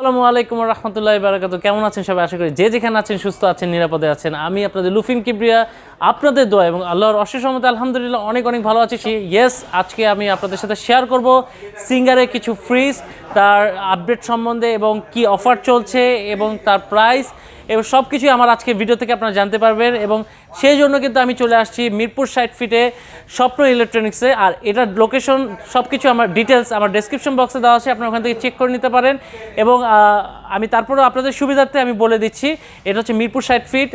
আসসালামু আলাইকুম ওয়া রাহমাতুল্লাহি ওয়া বারাকাতুহু। কেমন আছেন সবাই? আশা করি যে যেখানে আছেন সুস্থ আছেন, নিরাপদে আছেন। আমি আপনাদের লুফিন কিবরিয়া, আপনাদের দোয়া এবং আল্লাহর অশেষ রহমতে আলহামদুলিল্লাহ অনেক ভালো আছি। ইয়েস, আজকে আমি আপনাদের সাথে শেয়ার করব সিঙ্গারের কিছু ফ্রিজ, তার আপডেট সম্বন্ধে এবং কি অফার চলছে এবং তার প্রাইস এবং সব কিছুই আমার আজকে ভিডিও থেকে আপনারা জানতে পারবেন। এবং সেই জন্য কিন্তু আমি চলে আসছি মিরপুর 60 ফিটে স্বপ্ন ইলেকট্রনিক্সে। আর এটার লোকেশন সব কিছু আমার ডিটেলস আমার ডেসক্রিপশন বক্সে দেওয়া আছে, আপনারা ওখান থেকে চেক করে নিতে পারেন। এবং আমি তারপরেও আপনাদের সুবিধার্থে আমি বলে দিচ্ছি, এটা হচ্ছে মিরপুর 60 ফিট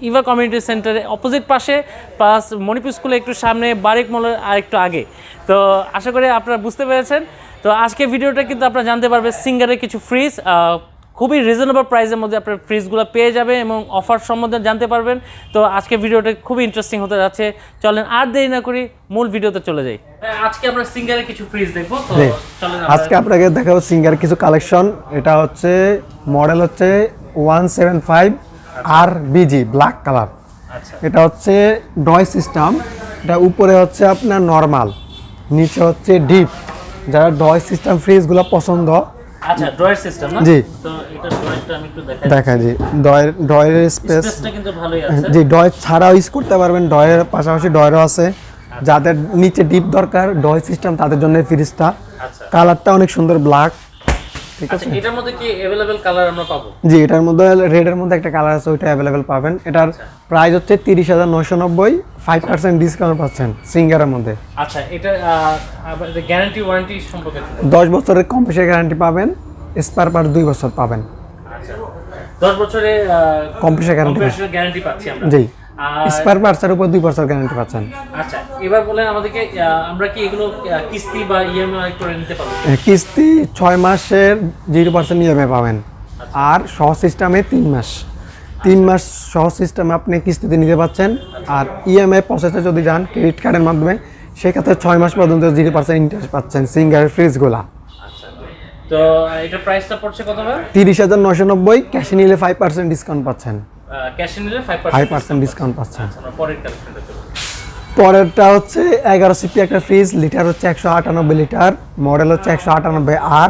ইভা কমিউনিটি সেন্টারের অপোজিট পাশে, প্লাস মণিপুর স্কুলে একটু সামনে, বারিক মলের আর একটু আগে। তো আশা করি আপনারা বুঝতে পেরেছেন। তো আজকে ভিডিওটা কিন্তু আপনারা জানতে পারবেন সিঙ্গারের কিছু ফ্রিজ, খুবই রিজনেবল প্রাইসের মধ্যে আপনার ফ্রিজগুলো পেয়ে যাবেন এবং অফার সম্বন্ধে জানতে পারবেন। তো আজকে ভিডিওটা খুবই ইন্টারেস্টিং হতে যাচ্ছে। চলেন আর দেরি না করি মূল ভিডিওতে চলে যাই। আজকে আমরা সিঙ্গারের কিছু ফ্রিজ দেখবো। তো চলেন আজকে আপনাকে দেখাবো সিঙ্গার কিছু কালেকশন। এটা হচ্ছে মডেল হচ্ছে 175 আর বিজি ব্ল্যাক কালার। এটা হচ্ছে ডয় সিস্টেম। এটা উপরে হচ্ছে আপনার নরমাল, নিচে হচ্ছে ডিপ। যারা ডয় সিস্টেম ফ্রিজগুলো পছন্দ, আচ্ছা ড্রয়ার সিস্টেম না? জি, তো এটা ড্রয়ারটা আমি একটু দেখাই। জি, ডয়ের স্পেসটা কিন্তু ভালোই আছে। জি, ডয় ছাড়াও ইউজ করতে পারবেন, ডয়ের পাশাপাশি ডয়েরও আছে। যাদের নিচে ডিপ দরকার ডয় সিস্টেম, তাদের জন্য এই ফ্রিজটা। আচ্ছা, কালারটা অনেক সুন্দর ব্ল্যাক। ঠিক আছে, এটার মধ্যে কি अवेलेबल কালার আমরা পাবো? জি, এটার মধ্যে রেডের মধ্যে একটা কালার আছে, ওইটা अवेलेबल পাবেন। এটার প্রাইস হচ্ছে 30,990, 5% ডিসকাউন্ট পাচ্ছেন সিঙ্গারের মধ্যে। আচ্ছা, এটা গ্যারান্টি ওয়ারেন্টি সম্পর্কে 10 বছরের কম্প্রেসার গ্যারান্টি পাবেন, স্পেয়ার পার্ট 2 বছর পাবেন। আচ্ছা, 10 বছরের কম্প্রেসার গ্যারান্টি পাচ্ছি আমরা। জি, স্পেয়ার পার্টসের উপর 2 বছর গ্যারান্টি পাচ্ছেন। আচ্ছা, এবার বলেন আমাদেরকে, আমরা কি এগুলো কিস্তি বা ইএমআই করে নিতে পারবো? কিস্তি 6 মাসের 0% ইএমআই পাবেন, আর সহজ সিস্টেমে 3 মাস। 3 মাস সহজ সিস্টেমে আপনি কিস্তিতে নিতে পাচ্ছেন। আর ইএমআই প্রসেসে যদি যান ক্রেডিট কার্ডের মাধ্যমে, সেক্ষেত্রে 6 মাস পর্যন্ত 0% ইন্টারেস্ট পাচ্ছেন সিঙ্গারের ফ্রিজগুলা। আচ্ছা, তো এটা প্রাইসটা পড়ছে কত ভাই? 30,990, ক্যাশে নিলে 5% ডিসকাউন্ট পাচ্ছেন। ক্যাশে নিলে 5% ডিসকাউন্ট পাচ্ছেন। আচ্ছা, পরের কালেকশনটা চলো। পরেরটা হচ্ছে 11 সিপি একটা ফ্রিজ, লিটার হচ্ছে 198 লিটার, মডেল হচ্ছে 198 আর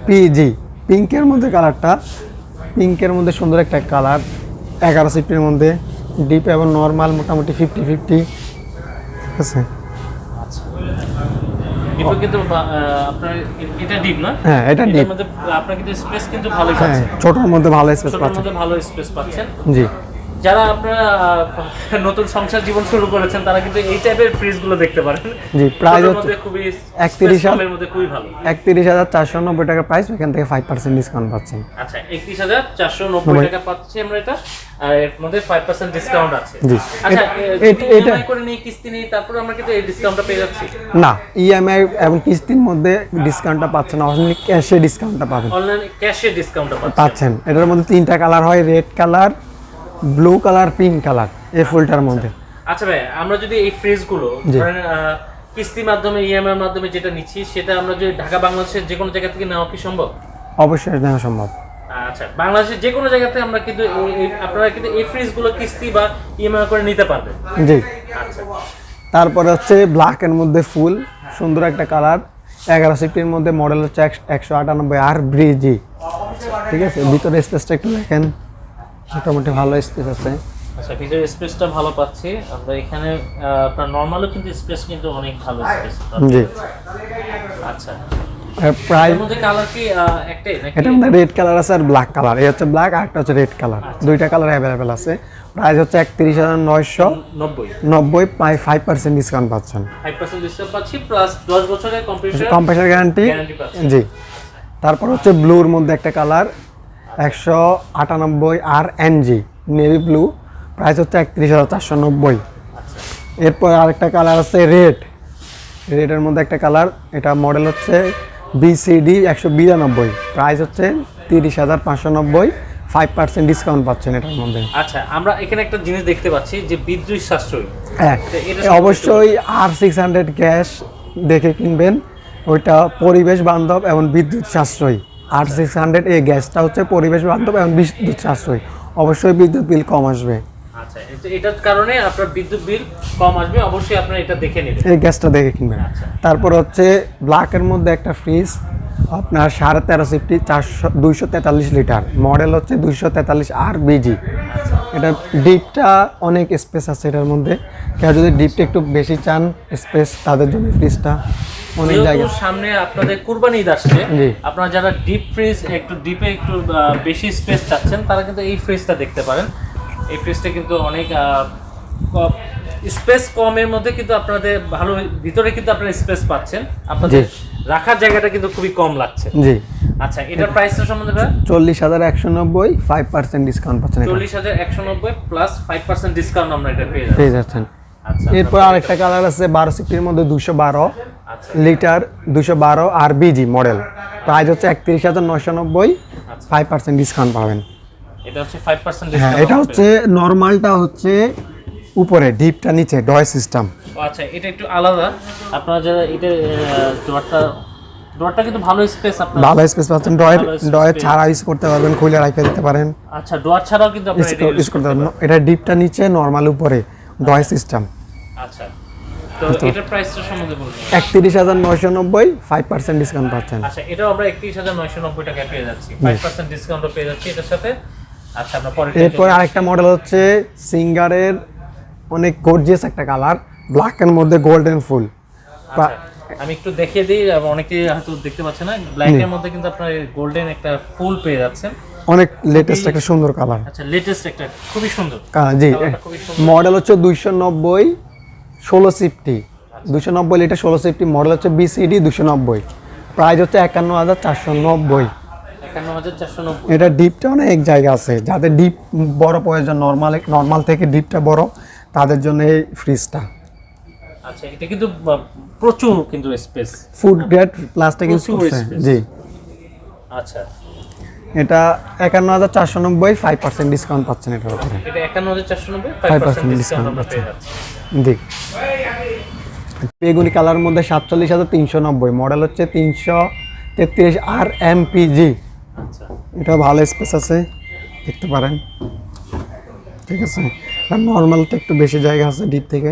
পিজি। পিঙ্কের মধ্যে কালারটা, পিঙ্কের মধ্যে সুন্দর একটা কালার। 11 সিপির মধ্যে ডিপ এবং নর্মাল মোটামুটি 50-50। ঠিক আছে, ডিপও কিন্তু আপনার এটা ডিপ না? হ্যাঁ, এটা ডিপ। এর মধ্যে আপনার কিন্তু স্পেস কিন্তু ভালোই হ্যাঁ, পাচ্ছেন। ছোটর মধ্যে ভালো স্পেস ছোটর পাচ্ছেন। মধ্যে ভালো স্পেস পাচ্ছেন। জি, যারা আপনারা নতুন সংসার জীবন শুরু করেছেন, তারা কিন্তু এই টাইপের ফ্রিজগুলো দেখতে পারেন। জি, প্রাইস ছোটর হচ্ছে মধ্যে খুবই 31,000 এর মধ্যে খুবই ভালো। 31,490 টাকা প্রাইস, এখান থেকে 5% ডিসকাউন্ট পাচ্ছেন। আচ্ছা, 31,490 টাকা পাচ্ছি আমরা এটা, আর এর মধ্যে 5% ডিসকাউন্ট আছে। জি, আচ্ছা, এটা ইএমআই করে নিয়ে কিস্তি নিয়ে তারপর আমরা কিন্তু এই ডিসকাউন্টটা পেয়ে যাচ্ছি না, ইএমআই এবং কিস্তির মধ্যে ডিসকাউন্টটা পাচ্ছেন না, অনলি ক্যাশে ডিসকাউন্টটা পাবেন। অনলাইন ক্যাশে ডিসকাউন্টটা পাচ্ছেন। এটার মধ্যে 3টা কালার হয়, red colour, blue colour, pink colour, এই ফুলটার মধ্যে। আচ্ছা ভাই, আমরা যদি এই ফ্রিজগুলো ধরেন কিস্তির মাধ্যমে, ইএমআই এর মাধ্যমে যেটা নিচ্ছি, সেটা আমরা যদি ঢাকা বাংলাদেশের যে কোনো জায়গা থেকে নেওয়া কি সম্ভব? অবশ্যই নেওয়া সম্ভব। আচ্ছা, বাংলাদেশের যে কোনো জায়গাতে আমরা কিন্তু আপনারা কিন্তু এই ফ্রিজগুলো কিস্তি বা ইএমআই করে নিতে পারবেন। জি, আচ্ছা, তারপরে হচ্ছে ব্ল্যাকের মধ্যে ফুল সুন্দর একটা কালার, 11 সিপির মধ্যে, মডেল হচ্ছে 198 আর ব্রিজি। ঠিক আছে, ভিতরে স্পেসটা একটু দেখেন, মোটামুটি ভালো স্পেস আছে। আচ্ছা, ভিতরে স্পেসটা ভালো পাচ্ছি আমরা এখানে। আপনার নরমালও কিন্তু স্পেস কিন্তু অনেক ভালো স্পেস। জি, আচ্ছা, প্রাইস এর মধ্যে কালার কি একটাই নাকি? এটার মধ্যে রেড কালার আছে আর ব্ল্যাক কালার। এই হচ্ছে ব্ল্যাক, আর একটা হচ্ছে রেড কালার। দুইটা কালার অ্যাভেলেবেল আছে। প্রাইস হচ্ছে 31,990, 5% ডিসকাউন্ট পাচ্ছেন। 5% ডিসকাউন্ট পাচ্ছি, প্লাস 10 বছরের কম্প্রেসার গ্যারান্টি। জি, তারপর হচ্ছে ব্লুর মধ্যে একটা কালার, 198 আর এনজি নেভি ব্লু, প্রাইস হচ্ছে 31,490। এরপর আরেকটা কালার আছে রেড, রেডের মধ্যে একটা কালার, এটা মডেল হচ্ছে বিসিডি 192, প্রাইস হচ্ছে 30,590, 5% ডিসকাউন্ট পাচ্ছেন এটার মধ্যে। আচ্ছা, আমরা এখানে একটা জিনিস দেখতে পাচ্ছি যে বিদ্যুৎ সাশ্রয়ী। হ্যাঁ, অবশ্যই R600 গ্যাস দেখে কিনবেন, ওইটা পরিবেশ বান্ধব এবং বিদ্যুৎ সাশ্রয়ী। R600 এই গ্যাসটা হচ্ছে পরিবেশ বান্ধব এবং বিদ্যুৎ সাশ্রয়ী, অবশ্যই বিদ্যুৎ বিল কম আসবে। আচ্ছা, এটার কারণে আপনার বিদ্যুৎ বিল কম আসবে, অবশ্যই আপনারা এটা দেখে নেবেন, এই গ্যাসটা দেখে কিনবেন। তারপর হচ্ছে ব্ল্যাকের মধ্যে একটা ফ্রিজ, আপনার 13.5 সিফটি 243 লিটার, মডেল হচ্ছে 243 আর বিজি। এটা ডিপটা অনেক স্পেস আছে এটার মধ্যে, কেউ যদি ডিপটা একটু বেশি চান স্পেস, তাদের জন্য ফ্রিজটা অনেক জায়গা। সামনে আপনাদের কুরবানি ঈদ আসছে, আপনারা যারা ডিপ ফ্রিজ একটু ডিপে একটু বেশি স্পেস চাচ্ছেন তারা কিন্তু এই ফ্রিজটা দেখতে পারেন। এই ফ্রিজটা কিন্তু অনেক স্পেস কমের মধ্যে কিন্তু আপনাদের ভালো, ভিতরে কিন্তু আপনারা স্পেস পাচ্ছেন, আপনাদের রাখার জায়গাটা কিন্তু খুবই কম লাগছে। জি আচ্ছা, এটার প্রাইসটা সম্বন্ধে 40,190, 5% ডিসকাউন্ট পাচ্ছেন। 40,190 প্লাস 5% ডিসকাউন্ট আমরা এটা পেয়ে যাচ্ছি। আচ্ছা, এরপর আরেকটা কালার আছে 12 সিফটির মধ্যে 212 লিটার, 212 আর বিজি মডেল, প্রাইস হচ্ছে 31,990, 5% ডিসকাউন্ট পাবেন। এটা হচ্ছে 5% ডিসকাউন্ট। হ্যাঁ, এটা হচ্ছে নরমালটা হচ্ছে উপরে, ডিপটা নিচে, ডয় সিস্টেম। আচ্ছা, এটা একটু আলাদা। আপনারা যারা এটা ডোরটা কিন্তু ভালো স্পেস, আপনারা ভালো স্পেস পাচ্ছেন, ডয় ছাড়া ইউজ করতে পারবেন, খুলে রেখে দিতে পারেন। আচ্ছা, ডোর ছাড়াও কিন্তু আপনারা এটা ইউজ করতে পারবেন। এটা ডিপটা নিচে, নরমাল উপরে, ডয় সিস্টেম। আচ্ছা, তো এটার প্রাইসটা সম্বন্ধে বলুন। 31,990, 5% ডিসকাউন্ট পাচ্ছেন। আচ্ছা, এটাও আমরা 31,990 টাকায় পেয়ে যাচ্ছি, 5% ডিসকাউন্টও পেয়ে যাচ্ছি এটার সাথে। আচ্ছা, আমরা পরে এরপর আরেকটা মডেল হচ্ছে সিঙ্গারের, অনেক গর্জিয়াস একটা কালার, ব্ল্যাক এর মধ্যে গোল্ডেন ফুল। আমি একটু দেখিয়ে দিই, অনেকে হয়তো দেখতে পাচ্ছে না, ব্ল্যাক এর মধ্যে কিন্তু আপনারা গোল্ডেন একটা ফুল পেয়ে যাচ্ছেন, অনেক লেটেস্ট একটা সুন্দর কালার। আচ্ছা, লেটেস্ট একটা খুবই সুন্দর। জি, মডেল হচ্ছে 290, 16 সিফটি, 290 লিটার 16 সিফটি, মডেল হচ্ছে বিসিডি 290, প্রাইস হচ্ছে 51,490। 51,490। এটা ডিপটা অনেক জায়গা আছে, যাদের ডিপ বড় প্রয়োজন, নর্মাল থেকে ডিপটা বড়, তাদের জন্য এই ফ্রিজটা। আচ্ছা, এটা কিন্তু প্রচুর কিন্তু space, food grade plastic use করছে। জি, আচ্ছা, এটা 51,490, 5% ডিসকাউন্ট পাচ্ছেন এটার উপরে। এটা 51,490, 5% ডিসকাউন্ট আমরা পেয়ে যাচ্ছি। জি, বেগুনি কালার মধ্যে 47,390, মডেল হচ্ছে 333 আর এমপিজি। আচ্ছা, এটা ভালো স্পেস আছে, দেখতে পারেন। ঠিক আছে, আর নরমালটা একটু বেশি জায়গা আছে ডিপ থেকে।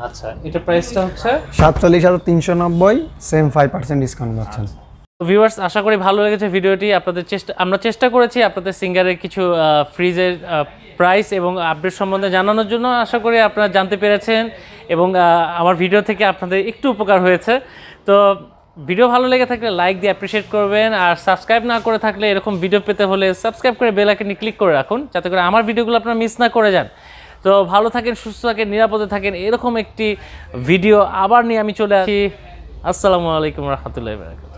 আচ্ছা, এটা প্রাইসটা হচ্ছে 47,390, সেম 5% ডিসকাউন্ট পাচ্ছেন। ভিউয়ার্স, আশা করি ভালো লেগেছে ভিডিওটি। আমরা চেষ্টা করেছি আপনাদের সিঙ্গারের কিছু ফ্রিজের প্রাইস এবং আপডেট সম্বন্ধে জানানোর জন্য। আশা করি আপনারা জানতে পেরেছেন এবং আমার ভিডিও থেকে আপনাদের একটু উপকার হয়েছে। তো ভিডিও ভালো লেগে থাকলে লাইক দিয়ে অ্যাপ্রিশিয়েট করবেন, আর সাবস্ক্রাইব না করে থাকলে এরকম ভিডিও পেতে হলে সাবস্ক্রাইব করে বেল আইকনে ক্লিক করে রাখুন, যাতে করে আমার ভিডিওগুলো আপনারা মিস না করে যান। তো ভালো থাকেন, সুস্থ থাকেন, নিরাপদে থাকেন। এরকম একটি ভিডিও আবার নিয়ে আমি চলে আসি। আসসালামু আলাইকুম রহমতুল্লাহি ওয়া বারাকাতুহু।